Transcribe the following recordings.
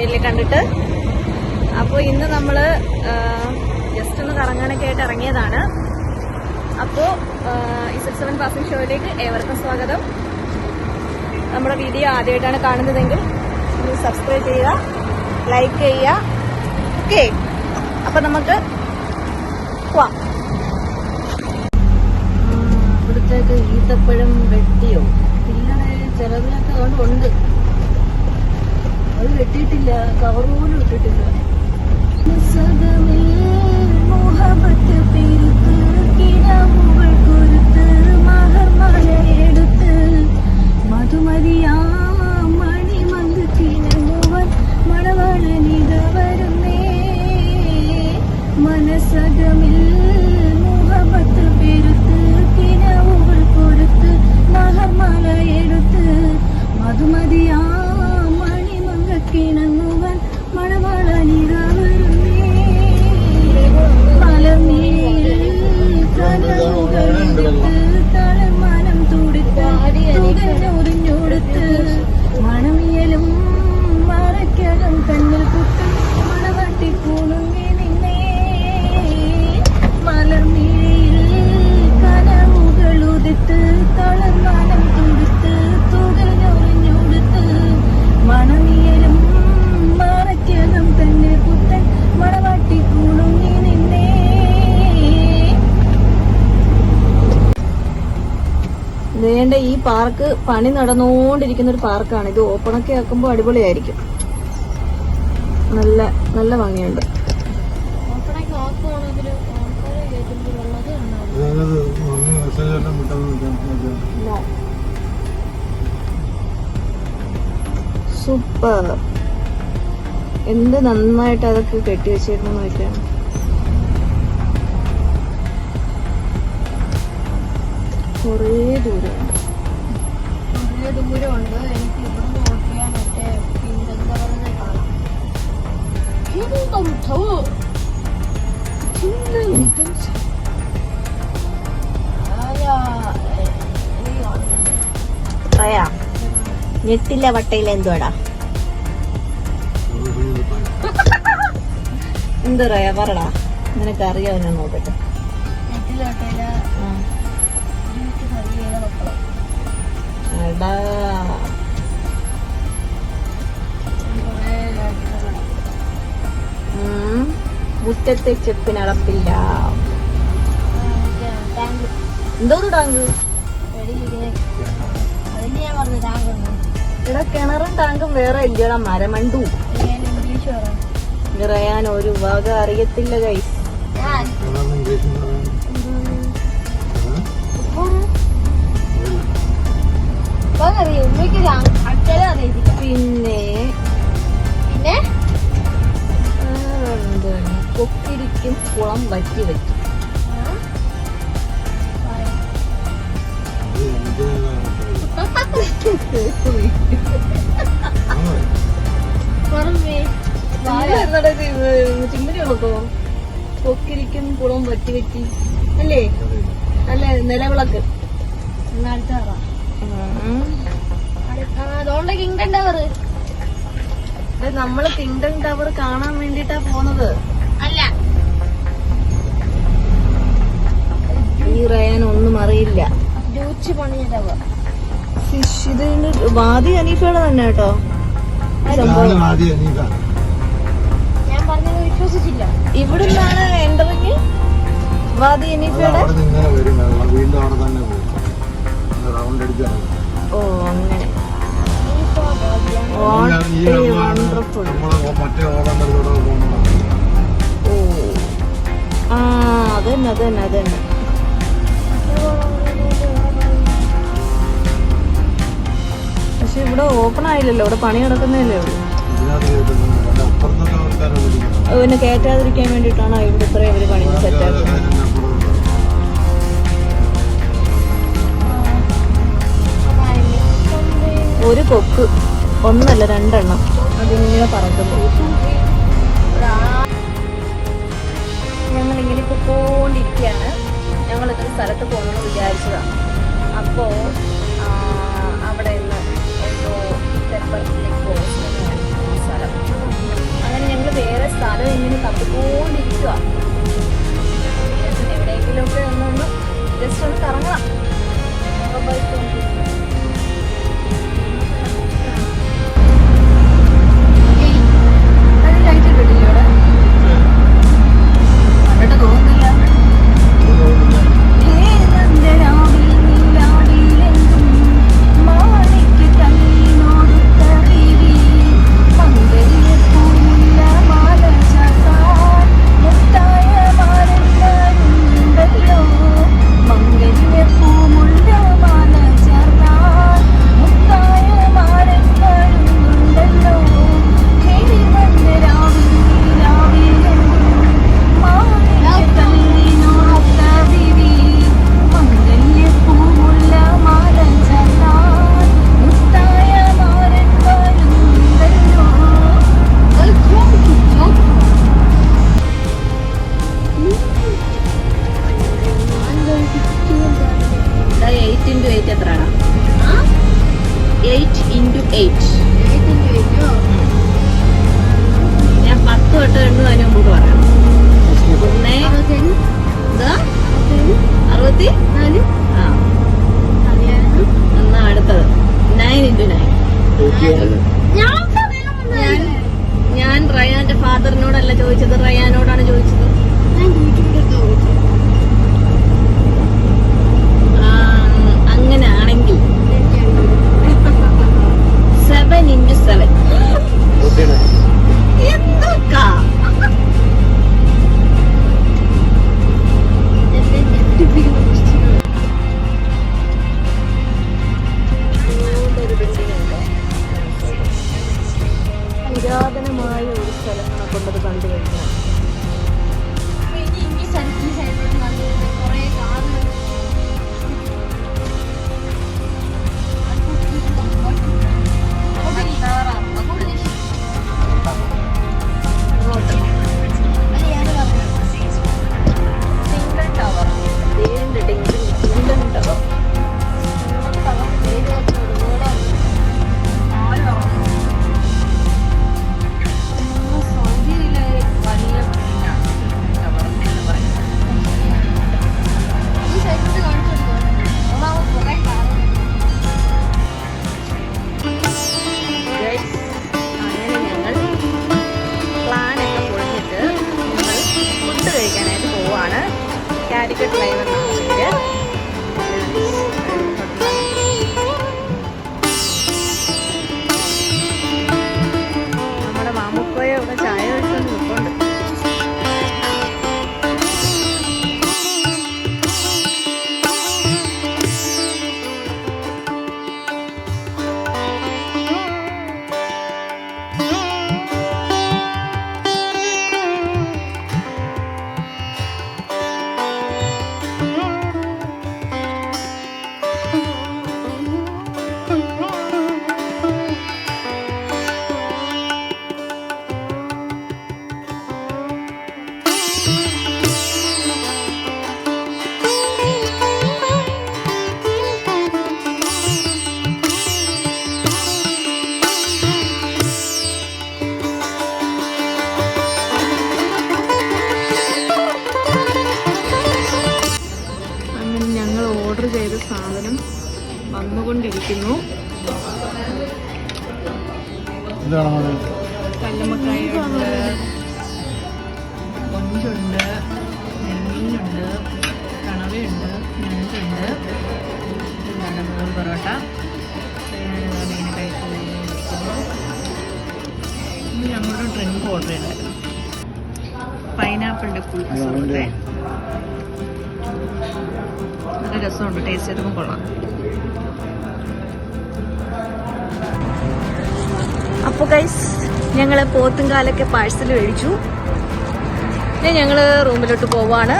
ആയില്ലേ കണ്ടിട്ട്. അപ്പോൾ ഇന്ന് നമ്മൾ ജസ്റ്റ് ഒന്ന് കറങ്ങാനൊക്കെ ആയിട്ട് ഇറങ്ങിയതാണ്. അപ്പോൾ Z7 പാസിംഗ് ഷോയിലേക്ക് ഏവർക്കും സ്വാഗതം. നമ്മുടെ വീഡിയോ ആദ്യമായിട്ടാണ് കാണുന്നതെങ്കിൽ ഒന്ന് സബ്സ്ക്രൈബ് ചെയ്യുക, ലൈക്ക് ചെയ്യുക. ഓക്കെ, അപ്പം നമുക്ക് പോവാം. ഇവിടുത്തേക്ക് ഈത്തപ്പഴം വെട്ടിയോ ഇല്ലടെ, ചിലതിനൊക്കെ അതുകൊണ്ട് അത് വെട്ടിയിട്ടില്ല, കവർ പോലും ഇട്ടിട്ടില്ല. മധുമതിയാ മണിമന്ത് കിണങ്ങുവൻ മണവളനിത വരുന്നേ, മനസകമിൽ മുഹബത്ത് പെരുത്ത് കിണവുകൾ കൊടുത്ത് മഹർമല എടുത്ത് മധുമതിയാ മണിമങ്ക കിണങ്ങുവൻ മണവളനിത വരുന്നേ, മലർനീൽ കനവുകളെടുത്ത് തളമനം തുടുത്ത് തുകഞ്ഞൊറിഞ്ഞൊടുത്ത് മണമിയലും മറയ്ക്കകം കണ്ണിൽ കുത്തി മണവട്ടി കുണുങ്ങി നിന്നേ, മലർനീൽ കനവുകൾ ഉദിത്ത് തളമനം തുടുത്ത് തുകഞ്ഞൊറിഞ്ഞൊടുത്ത് മണമിയലും മറയ്ക്കകം കണ്ണിൽ കുത്തൻ മണവട്ടി കുണുങ്ങി നിന്നേ. വേണ്ട, ഈ പാർക്ക് പണി നടന്നുകൊണ്ടിരിക്കുന്ന ഒരു പാർക്കാണ്. ഇത് ഓപ്പണൊക്കെ ആക്കുമ്പോൾ അടിപൊളിയായിരിക്കും. നല്ല നല്ല ഭംഗിയുണ്ട്. സൂപ്പർ, എന്ത് നന്നായിട്ട് അതൊക്കെ കെട്ടി വെച്ചിരുന്നു നോക്കിയാണ്. കുറേ ദൂരമുണ്ട്. എനിക്ക് ഇവിടെ നോക്കിയാൽ മറ്റേ എന്താ പറയുന്നത് കാണാം. ഞെട്ടില്ല വട്ടയില എന്തുവാടാ, എന്താ പറയാ പറടാ, നിനക്ക് അറിയാവോ? ഞാൻ നോക്കട്ടെ. മുറ്റത്തെ ചെപ്പിനടപ്പില്ല. എന്തോന്ന് ടാങ്ക്? ഇവിടെ കിണറും ടാങ്കും വേറെ ഇല്ലടാ, മരമണ്ടു. പറയാൻ ഒരു വക അറിയത്തില്ല ഗൈസ്. പിന്നെ കൊക്കിരിക്കും കുളം വറ്റി വറ്റി. ചിമ്മരികളൊക്കെ കൊക്കിരിക്കും കുളം വറ്റി വറ്റി അല്ലേ? അല്ല, നിലവിളക്ക്. നമ്മള് കിങ്ഡം ടവർ കാണാൻ വേണ്ടിട്ടാ പോന്നത്. അല്ല, ഈ റയാൻ ഒന്നും അറിയില്ല. ഇത് വാദി അനീഫയുടെ തന്നെ കേട്ടോ സംഭവം. ഞാൻ പറഞ്ഞത് വിശ്വസിച്ചില്ല. ഇവിടുന്നാണ് എൻട്രിങ് വാദി അനീഫയുടെ. ഓ അങ്ങനെ. വണ്ടർഫുൾ. ഓ ആ, അതന്നെ അതന്നെ അതന്നെ. പക്ഷെ ഇവിടെ ഓപ്പൺ ആയില്ലല്ലോ, ഇവിടെ പണി നടക്കുന്നതല്ലേ ഉള്ളൂ. പിന്നെ കയറ്റാതിരിക്കാൻ വേണ്ടിയിട്ടാണോ ഇവിടെ ഇത്രയും ഇവര് പണി സെറ്റാക്കുന്നത്? ഒരു കൊക്ക്, ഒന്നല്ല രണ്ടെണ്ണം, അതിങ്ങനെ പറക്കുന്നു. ഞങ്ങളിങ്ങനെ പൊക്കോണ്ടിരിക്കുകയാണ്. ഞങ്ങളിതൊരു സ്ഥലത്ത് പോകണമെന്ന് വിചാരിച്ചതാണ്. അപ്പോൾ അവിടെ നിന്ന് എന്തോ ടെമ്പറിലേക്ക് പോകുന്ന സ്ഥലം ഞങ്ങൾ വേറെ സ്ഥലം ഇങ്ങനെ തപ്പിക്കൊണ്ടിരിക്കുക. എവിടെയെങ്കിലുമൊക്കെ ഒന്ന് ജസ്റ്റ് ഒന്ന് കറങ്ങാം. ലൈറ്റ് ഇട്ടിട്ടില്ല ഇവിടെ, കണ്ടിട്ട് തോന്നുന്നില്ല. ഞാൻ 10 തൊട്ട് എണ്ണു അതിന് മുമ്പ് പറയാം. 64 എന്നാ അടുത്തത് 9 into 9. ഞാൻ റയാന്റെ ഫാദറിനോടല്ല ചോദിച്ചത്, റയാനോടാണ് ചോദിച്ചത്. അങ്ങനെയാണെങ്കിൽ 7 into 7 എന്തൊക്കെ പുരാതനമായ ഒരു സ്ഥലങ്ങളെ കൊണ്ടത് കണ്ടു കഴിഞ്ഞാൽ നമ്മുടെ മാമുക്കോയെ ഇവിടെ ചായ വെച്ചുകൊണ്ട് നിൽപ്പുണ്ട്. ചെയ്ത സാധനം വന്നുകൊണ്ടിരിക്കുന്നു. കല്ലുമ്മക്കായുണ്ട്, കൊഞ്ചുണ്ട്, നെമ്മീനുണ്ട്, കണവയുണ്ട്, ഞണ്ടുണ്ട്, മൂന്ന് പൊറോട്ട, മീൻ കഴിക്കുന്നു. ഞങ്ങളുടെ ഡ്രിങ്ക് ഓർഡർ ചെയ്തായിരുന്നു. പൈനാപ്പിളിൻ്റെ കുളിച്ച് ഓർഡർ. നല്ല രസമുണ്ട്, ടേസ്റ്റ് ചെയ്തപ്പോൾ കൊള്ളാം. അപ്പോൾ ഗൈസ്, ഞങ്ങൾ പോത്തുംകാലൊക്കെ പാഴ്സൽ മേടിച്ചു. ഞങ്ങൾ റൂമിലോട്ട് പോവാണ്.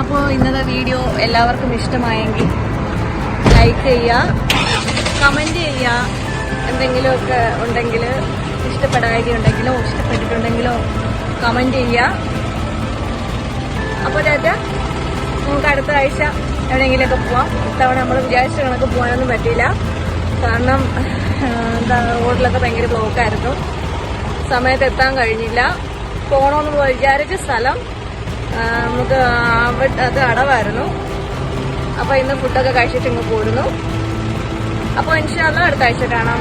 അപ്പോൾ ഇന്നത്തെ വീഡിയോ എല്ലാവർക്കും ഇഷ്ടമായെങ്കിൽ ലൈക്ക് ചെയ്യുക, കമൻറ്റ് ചെയ്യുക. എന്തെങ്കിലുമൊക്കെ ഉണ്ടെങ്കിൽ, ഇഷ്ടപ്പെടാതെയുണ്ടെങ്കിലോ ഇഷ്ടപ്പെട്ടിട്ടുണ്ടെങ്കിലോ കമൻറ്റ് ചെയ്യുക. അപ്പോൾ നമുക്ക് അടുത്ത ആഴ്ച എവിടെയെങ്കിലുമൊക്കെ പോവാം. ഇത്തവണ നമ്മൾ വിചാരിച്ച കണക്ക് പോകാനൊന്നും പറ്റിയില്ല. കാരണം റോഡിലൊക്കെ ഭയങ്കര ബ്ലോക്കായിരുന്നു. സമയത്ത് എത്താൻ കഴിഞ്ഞില്ല. പോണോന്ന് വിചാരിച്ച സ്ഥലം നമുക്ക് അത് അടവായിരുന്നു. അപ്പൊ ഇന്ന് ഫുഡൊക്കെ കഴിച്ചിട്ട് ഇങ്ങ് പോരുന്നു. അപ്പൊ ഇൻഷാ അല്ലാഹ് അടുത്ത ആഴ്ച കാണാം.